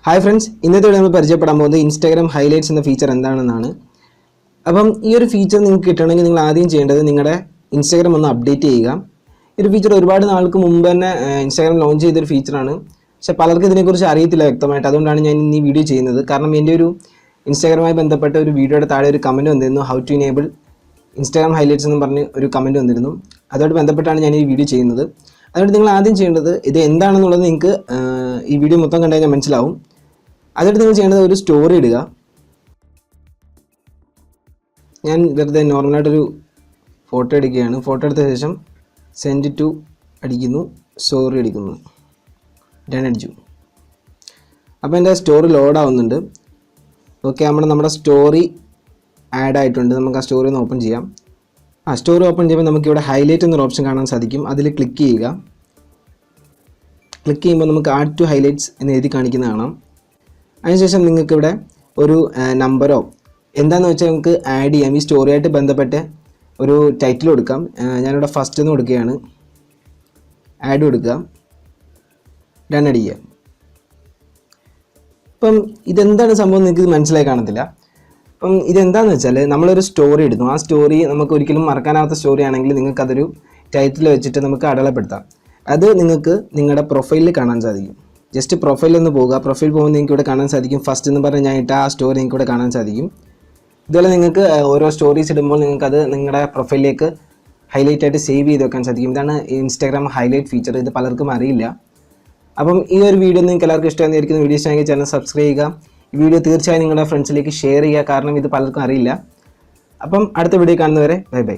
Hi friends, ഇന്നത്തെ നമ്മൾ പരിചയപ്പെടാൻ പോകുന്നത് ഇൻസ്റ്റാഗ്രാം ഹൈലൈറ്റ്സ് എന്ന ഫീച്ചർ എന്താണെന്നാണ്. അപ്പം ഈ ഒരു ഫീച്ചർ നിങ്ങൾക്ക് കിട്ടണമെങ്കിൽ നിങ്ങൾ ആദ്യം ചെയ്യേണ്ടത് നിങ്ങളുടെ ഇൻസ്റ്റാഗ്രാം ഒന്ന് അപ്ഡേറ്റ് ചെയ്യുക. ഈ ഒരു ഫീച്ചർ ഒരുപാട് നാൾക്ക് മുമ്പ് തന്നെ ഇൻസ്റ്റാഗ്രാം ലോഞ്ച് ചെയ്തൊരു ഫീച്ചറാണ്. പക്ഷേ പലർക്കും ഇതിനെക്കുറിച്ച് അറിയത്തില്ല വ്യക്തമായിട്ട്. അതുകൊണ്ടാണ് ഞാൻ ഇന്ന് ഈ വീഡിയോ ചെയ്യുന്നത്. കാരണം എൻ്റെ ഒരു ഇൻസ്റ്റാഗ്രാമായി ബന്ധപ്പെട്ട ഒരു വീഡിയോയുടെ താഴെ ഒരു കമൻറ്റ് വന്നിരുന്നു, how to enable Instagram highlights എന്ന് പറഞ്ഞ് ഒരു കമൻറ്റ് വന്നിരുന്നു. അതുമായിട്ട് ബന്ധപ്പെട്ടാണ് ഞാൻ ഈ വീഡിയോ ചെയ്യുന്നത്. അതുകൊണ്ട് നിങ്ങൾ ആദ്യം ചെയ്യേണ്ടത് ഇത് എന്താണെന്നുള്ളത് നിങ്ങൾക്ക് ഈ വീഡിയോ മൊത്തം കണ്ടു കഴിഞ്ഞാൽ മനസ്സിലാവും. അതിട്ട് നിങ്ങൾ ചെയ്യേണ്ടത് ഒരു സ്റ്റോറി ഇടുക. ഞാൻ വെറുതെ നോർമലായിട്ടൊരു ഫോട്ടോ എടുക്കുകയാണ്. ഫോട്ടോ എടുത്ത ശേഷം സെൻഡ് ടു അടിക്കുന്നു, സ്റ്റോറി അടിക്കുന്നു, ഡൺ അടിച്ചു. അപ്പോൾ എൻ്റെ സ്റ്റോറി ലോഡാവുന്നുണ്ട്. ഓക്കെ, നമ്മുടെ സ്റ്റോറി ആഡ് ആയിട്ടുണ്ട്. നമുക്ക് ആ സ്റ്റോറി ഒന്ന് ഓപ്പൺ ചെയ്യാം. സ്റ്റോറി ഓപ്പൺ ചെയ്യുമ്പോൾ നമുക്കിവിടെ ഹൈലൈറ്റ് എന്നൊരു ഓപ്ഷൻ കാണാൻ സാധിക്കും. അതിൽ ക്ലിക്ക് ചെയ്യുക. ക്ലിക്ക് ചെയ്യുമ്പോൾ നമുക്ക് ആഡ് ടു ഹൈലൈറ്റ്സ് എന്ന് എഴുതി കാണിക്കുന്ന കാണാം. അതിനുശേഷം നിങ്ങൾക്കിവിടെ ഒരു നമ്പറോ എന്താണെന്ന് വെച്ചാൽ നമുക്ക് ആഡ് ചെയ്യാം. ഈ സ്റ്റോറിയായിട്ട് ബന്ധപ്പെട്ട് ഒരു ടൈറ്റിൽ കൊടുക്കാം. ഞാനിവിടെ ഫസ്റ്റ് എന്ന് കൊടുക്കുകയാണ്. ആഡ് കൊടുക്കുക, ഡൺ അടിക്കുക. ഇപ്പം ഇതെന്താണ് സംഭവം നിങ്ങൾക്ക് ഇത് മനസ്സിലായി കാണത്തില്ല. അപ്പം ഇതെന്താണെന്ന് വെച്ചാൽ നമ്മളൊരു സ്റ്റോറി ഇടുന്നു. ആ സ്റ്റോറി നമുക്ക് ഒരിക്കലും മറക്കാനാവാത്ത സ്റ്റോറി ആണെങ്കിൽ നിങ്ങൾക്കതൊരു ടൈറ്റിൽ വെച്ചിട്ട് നമുക്ക് അടയാളപ്പെടുത്താം. അത് നിങ്ങൾക്ക് നിങ്ങളുടെ പ്രൊഫൈലിൽ കാണാൻ സാധിക്കും. ജസ്റ്റ് പ്രൊഫൈലിൽ ഒന്ന് പോകുക. പ്രൊഫൈൽ പോകുമ്പോൾ നിങ്ങൾക്ക് ഇവിടെ കാണാൻ സാധിക്കും ഫസ്റ്റ് എന്ന് പറഞ്ഞ് ഞാൻ ഇട്ട ആ സ്റ്റോറി നിങ്ങൾക്ക് ഇവിടെ കാണാൻ സാധിക്കും. ഇതുപോലെ നിങ്ങൾക്ക് ഓരോ സ്റ്റോറീസ് ഇടുമ്പോൾ നിങ്ങൾക്കത് നിങ്ങളുടെ പ്രൊഫൈലിലേക്ക് ഹൈലൈറ്റ് ആയിട്ട് സേവ് ചെയ്ത് വെക്കാൻ സാധിക്കും. ഇതാണ് ഇൻസ്റ്റാഗ്രാം ഹൈലൈറ്റ് ഫീച്ചർ. ഇത് പലർക്കും അറിയില്ല. അപ്പം ഈ ഒരു വീഡിയോ നിങ്ങൾക്ക് എല്ലാവർക്കും ഇഷ്ടമായിരിക്കുന്ന വീഡിയോസ് ആണെങ്കിൽ ചാനൽ സബ്സ്ക്രൈബ് ചെയ്യുക. ഈ വീഡിയോ തീർച്ചയായും നിങ്ങളുടെ ഫ്രണ്ട്സിലേക്ക് ഷെയർ ചെയ്യുക. കാരണം ഇത് പലർക്കും അറിയില്ല. അപ്പം അടുത്ത വീഡിയോ കാണുന്നവരെ ബൈ ബൈ.